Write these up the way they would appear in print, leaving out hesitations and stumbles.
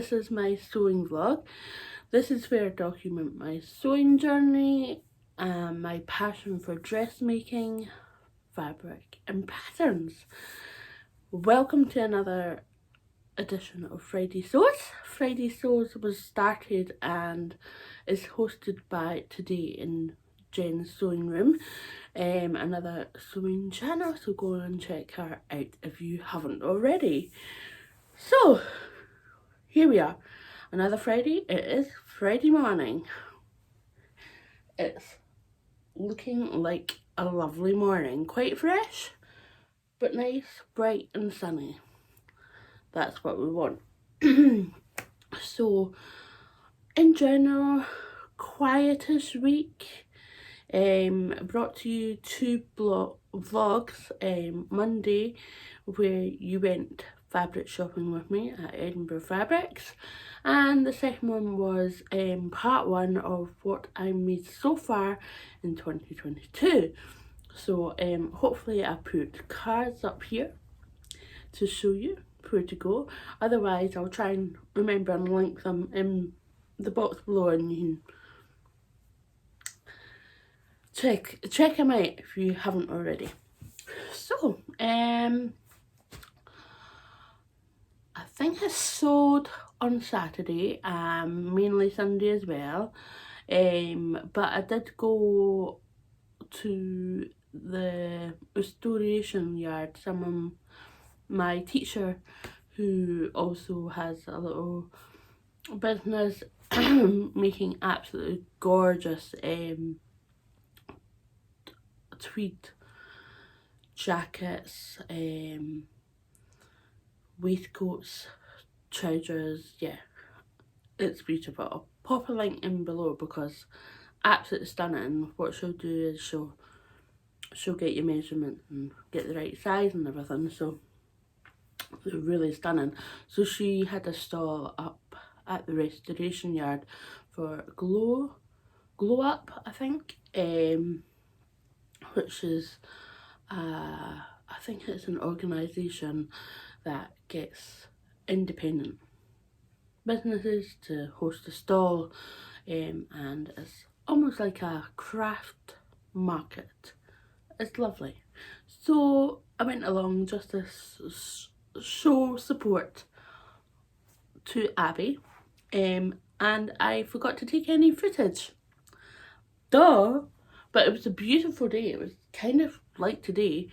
this is my sewing vlog. This is where I document my sewing journey and my passion for dressmaking, fabric and patterns. Welcome to another edition of Friday Sews. Friday Sews was started and is hosted by Today in Jen's Sewing Room, another sewing channel, so go and check her out if you haven't already. So here we are, another Friday. It is Friday morning. It's looking like a lovely morning, quite fresh but nice, bright and sunny. That's what we want. So in general, quietish week. Brought to you two vlogs. Monday, where you went fabric shopping with me at Edinburgh Fabrics, and the second one was part one of what I made so far in 2022. So hopefully I put cards up here to show you where to go. Otherwise I'll try and remember and link them in the box below, and you can check them out if you haven't already. So I think I sewed on Saturday, mainly Sunday as well, but I did go to the restoration yard. My teacher, who also has a little business making absolutely gorgeous tweed jackets, waistcoats, trousers. Yeah, it's beautiful. I'll pop a link in below because absolutely stunning. What she'll do is she'll get your measurements and get the right size and everything, so they're really stunning. So she had a stall up at the restoration yard for Glow Up, I think, which is I think it's an organisation that gets independent businesses to host a stall, and it's almost like a craft market. It's lovely. So I went along just to show support to Abby, and I forgot to take any footage. Duh! But it was a beautiful day. It was kind of like today.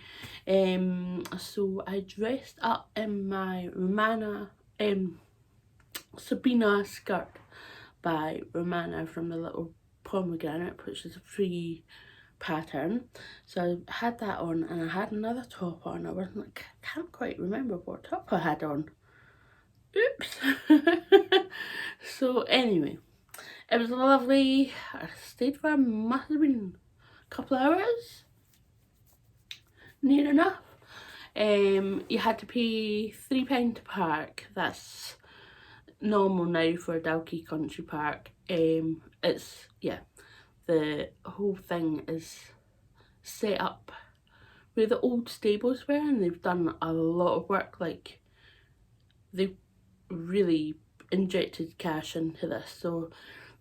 So I dressed up in my Sabina skirt by Romana from the Little Pomegranate, which is a free pattern. So I had that on, and I had another top on. I can't quite remember what top I had on. Oops. So anyway, it was lovely. I stayed for must have been a couple of hours, near enough. You had to pay £3 to park. That's normal now for Dalkey Country Park. It's, yeah, the whole thing is set up where the old stables were, and they've done a lot of work. Like, they've really injected cash into this, so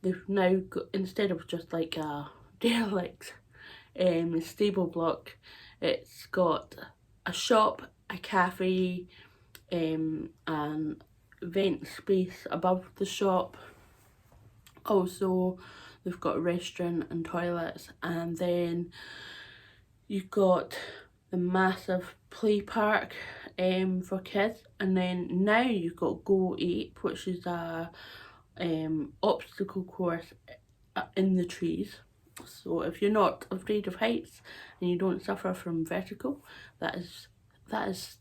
they've now got, instead of just like a derelict stable block, it's got a shop, a cafe, and vent space above the shop. Also they've got a restaurant and toilets, and then you've got the massive play park for kids, and then now you've got Go Ape, which is a obstacle course in the trees. So if you're not afraid of heights and you don't suffer from vertigo, that is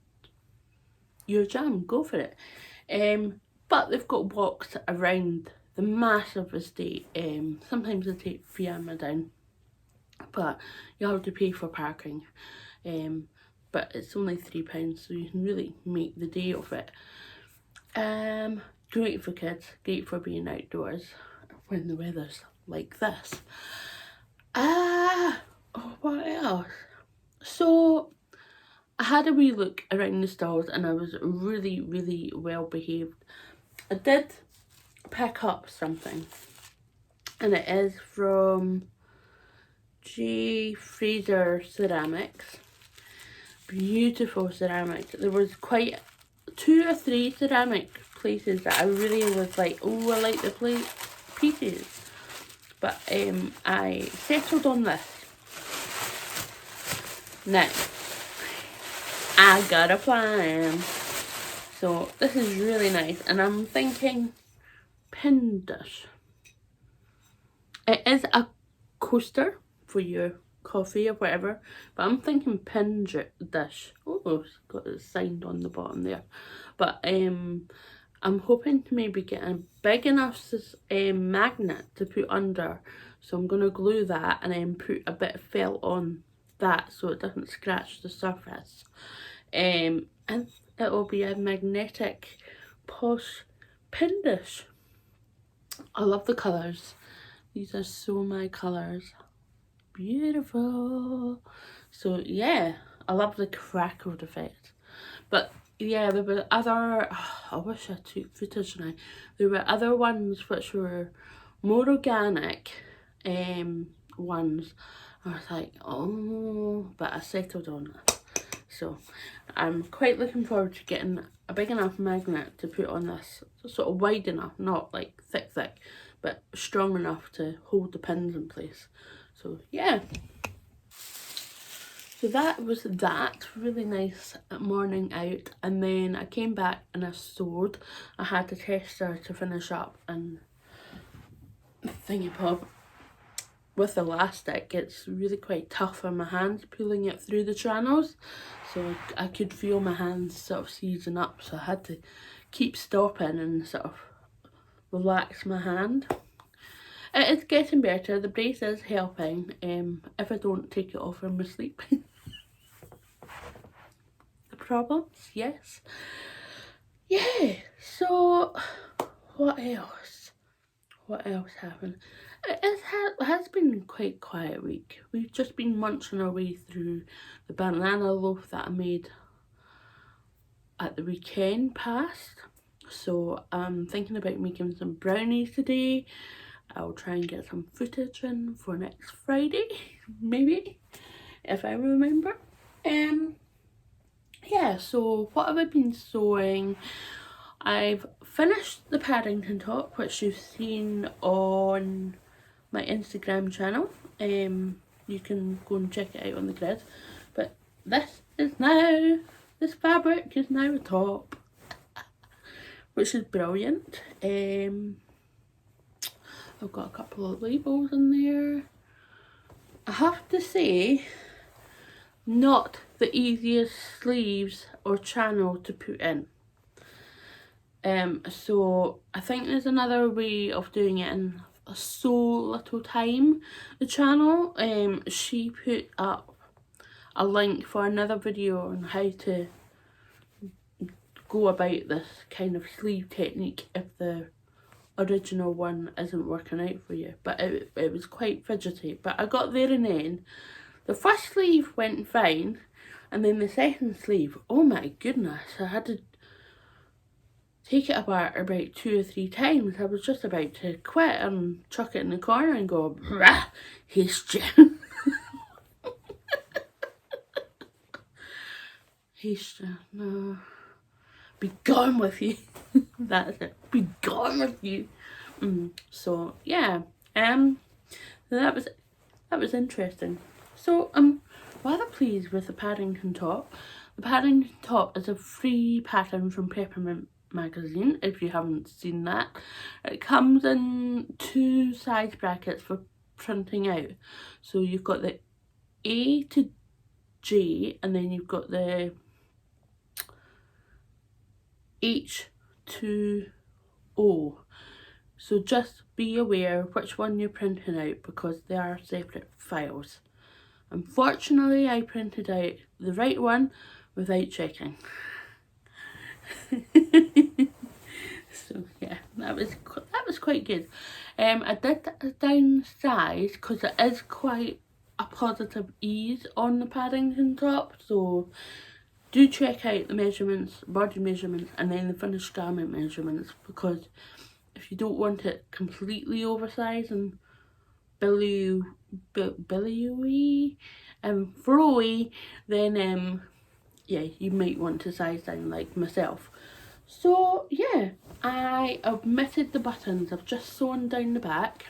your jam. Go for it. But they've got walks around the massive estate. Sometimes they take Fiamma down, but you have to pay for parking. But it's only £3, so you can really make the day of it. Great for kids, great for being outdoors when the weather's like this. What else? So I had a wee look around the stalls, and I was really well behaved. I did pick up something, and it is from G. Fraser Ceramics. Beautiful ceramics. There was quite 2 or 3 ceramic places that I really was like, oh, I like the pieces, but I settled on this. Now I got a plan. So this is really nice, and I'm thinking pin dish. It is a coaster for your coffee or whatever, but I'm thinking pin dish. Oh, it's got it signed on the bottom there. But I'm hoping to maybe get a big enough magnet to put under, so I'm going to glue that and then put a bit of felt on that so it doesn't scratch the surface. And it will be a magnetic posh pin dish. I love the colours. These are so my colours. Beautiful. So yeah, I love the crackled effect. But yeah, there were other, I wish I took footage now. There were other ones which were more organic ones. I was like, oh, but I settled on it. So I'm quite looking forward to getting a big enough magnet to put on this, sort of wide enough, not like thick, but strong enough to hold the pins in place. So yeah. So that was that. Really nice morning out, and then I came back and I sewed. I had a tester to finish up and thingy pop. With elastic, it's really quite tough on my hands pulling it through the channels, so I could feel my hands sort of seizing up, so I had to keep stopping and sort of relax my hand. It is getting better. The brace is helping if I don't take it off in my sleep. The problems, yes. Yeah, so what else? What else happened? It has been quite a quiet week. We've just been munching our way through the banana loaf that I made at the weekend past. So I'm thinking about making some brownies today. I'll try and get some footage in for next Friday, maybe, if I remember. Yeah, so what have I been sewing? I've finished the Paddington top, which you've seen on my Instagram channel. You can go and check it out on the grid. But this fabric is now a top, which is brilliant. I've got a couple of labels in there. I have to say, not the easiest sleeves or channel to put in. So I think there's another way of doing it in so little time. The channel, she put up a link for another video on how to go about this kind of sleeve technique if the original one isn't working out for you. But it was quite fidgety, but I got there in the end. The first sleeve went fine, and then the second sleeve, oh my goodness, I had to take it apart about 2 or 3 times. I was just about to quit and chuck it in the corner and go, rah, history. History, no. Be gone with you. That's it. Be gone with you. So yeah, that was interesting. So I'm rather pleased with the Paddington top. The Paddington top is a free pattern from Peppermint magazine, if you haven't seen that. It comes in 2 size brackets for printing out. So you've got the A to J, and then you've got the H to O. So just be aware which one you're printing out, because they are separate files. Unfortunately, I printed out the right one without checking. So yeah, that was quite good. I did downsize because it is quite a positive ease on the Paddington top, so do check out the measurements, body measurements, and then the finished garment measurements, because if you don't want it completely oversized and billowy and flowy, then yeah, you might want to size down like myself. So yeah, I omitted the buttons. I've just sewn down the back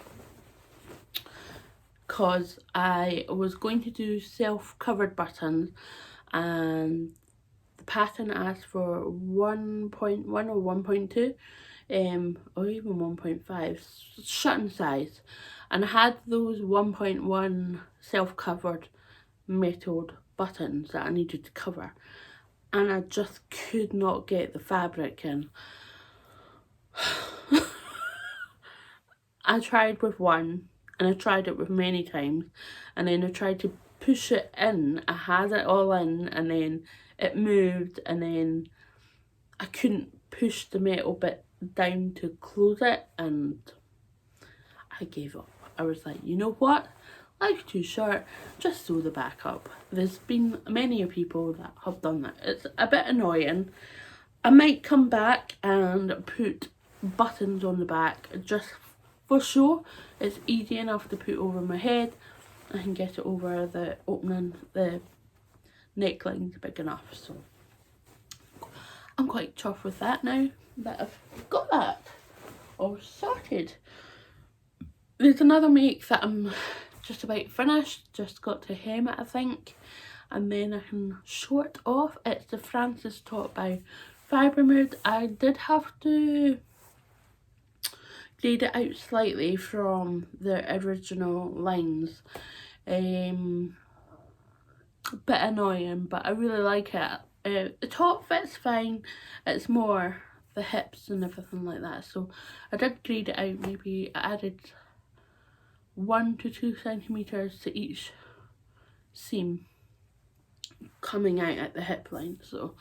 because I was going to do self-covered buttons, and the pattern asked for 1.1 or 1.2 or even 1.5 shutting size, and I had those 1.1 self-covered metalled buttons that I needed to cover, and I just could not get the fabric in. I tried with one, and I tried it with many times, and then I tried to push it in. I had it all in, and then it moved, and then I couldn't push the metal bit down to close it, and I gave up. I was like, you know what? Life's too short, just sew the back up. There's been many people that have done that. It's a bit annoying. I might come back and put buttons on the back just for show. It's easy enough to put over my head. I can get it over the opening, the neckline's big enough, so I'm quite chuffed with that now that I've got that all sorted. There's another make that I'm just about finished, just got to hem it I think, and then I can show it off. It's the Francis top by Fibermood. I did have to grade it out slightly from the original lines. A bit annoying, but I really like it. The top fits fine, it's more the hips and everything like that, so I did grade it out. Maybe I added 1 to 2 centimeters to each seam coming out at the hip line, so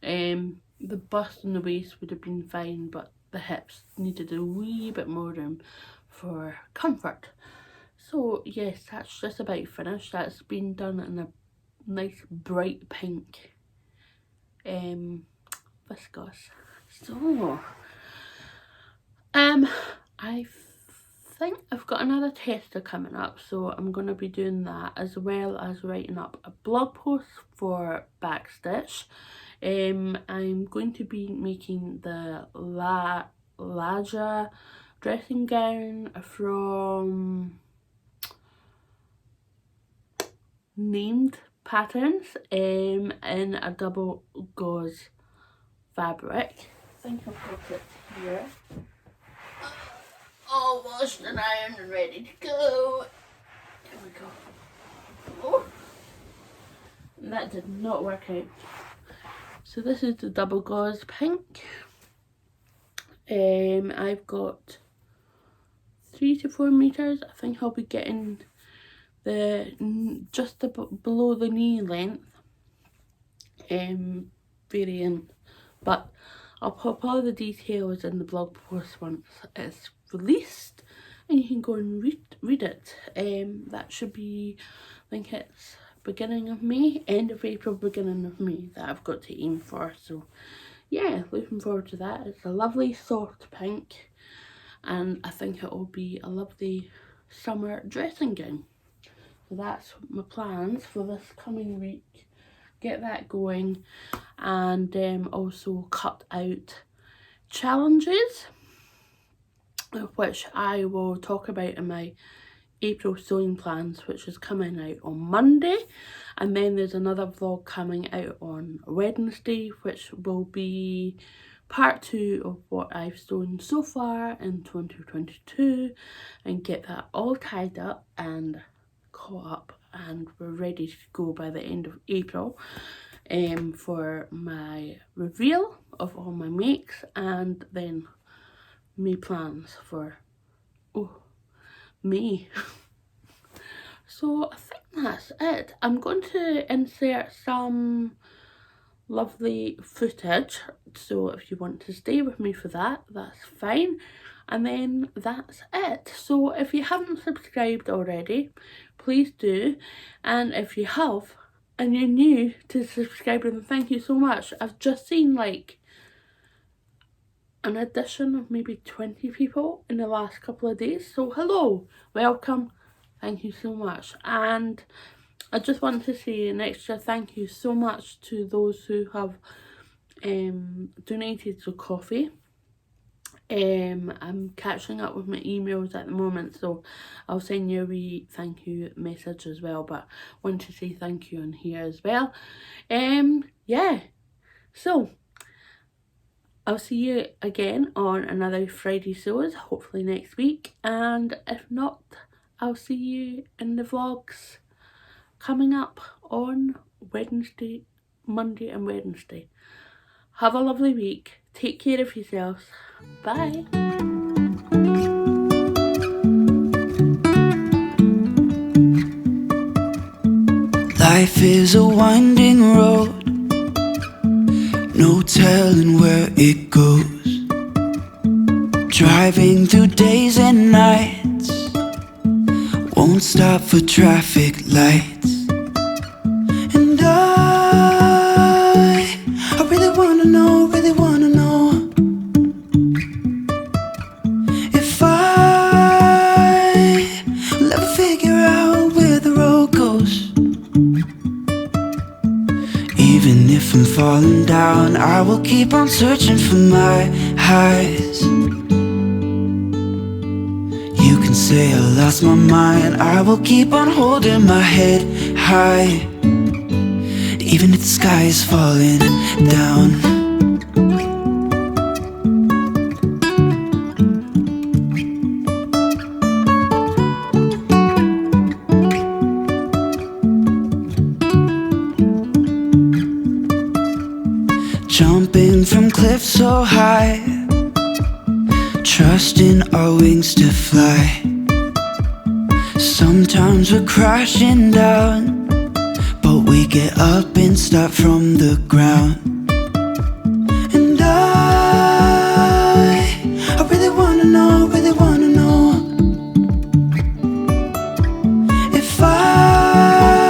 the bust and the waist would have been fine, but the hips needed a wee bit more room for comfort. So yes, that's just about finished. That's been done in a nice bright pink viscose. So I think I've got another tester coming up, so I'm going to be doing that as well as writing up a blog post for Backstitch. I'm going to be making the Laja dressing gown from named patterns in a double gauze fabric. I think I've got it here. All washed and ironed and ready to go. Here we go. Oh, that did not work out. So this is the double gauze pink. I've got 3 to 4 meters. I think I'll be getting the just below the knee length variant, but I'll pop all the details in the blog post once it's released, and you can go and read it. That should be, I think it's beginning of May, end of April, beginning of May that I've got to aim for. So yeah, looking forward to that. It's a lovely soft pink, and I think it will be a lovely summer dressing gown. So that's my plans for this coming week. Get that going, and also cut out challenges, which I will talk about in my April sewing plans, which is coming out on Monday, and then there's another vlog coming out on Wednesday, which will be part 2 of what I've sewn so far in 2022, and get that all tied up and caught up, and we're ready to go by the end of April for my reveal of all my makes, and then my plans for May. So I think that's it. I'm going to insert some lovely footage, so if you want to stay with me for that, that's fine. And then that's it. So if you haven't subscribed already, please do, and if you have and you're new to subscribing, thank you so much. I've just seen like an addition of maybe 20 people in the last couple of days. So hello, welcome, thank you so much. And I just want to say an extra thank you so much to those who have donated to coffee. I'm catching up with my emails at the moment, so I'll send you a wee thank you message as well, but want to say thank you on here as well. Yeah, so I'll see you again on another Friday shows, hopefully next week, and if not, I'll see you in the vlogs coming up on Wednesday, Monday and Wednesday. Have a lovely week. Take care of yourselves. Bye. Life is a winding road, no telling where it goes. Driving through days and nights, won't stop for traffic lights. And I really wanna know, if I'll ever figure out where the road goes. Even if I'm falling down, I will keep on searching for my highs. You can say I lost my mind, I will keep on holding my head high. Even if the sky is falling down. Jumping from cliffs so high, trusting our wings to fly. Sometimes we're crashing down, but we get up and start from the ground. And I really wanna know, if I'll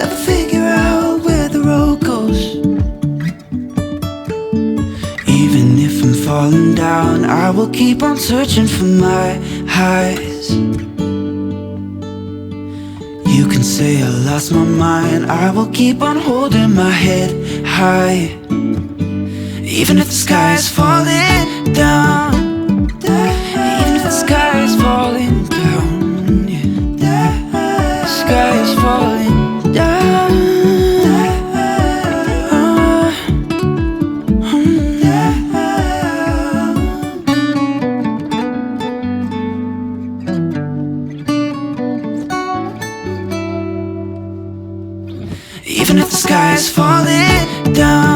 ever figure out where the road goes. Even if I'm falling down, I will keep on searching for my highs. You can say I lost my mind, I will keep on holding my head high. Even if the sky is falling down, even if the sky is falling down, yeah. The sky is falling down. Even if the sky is falling down.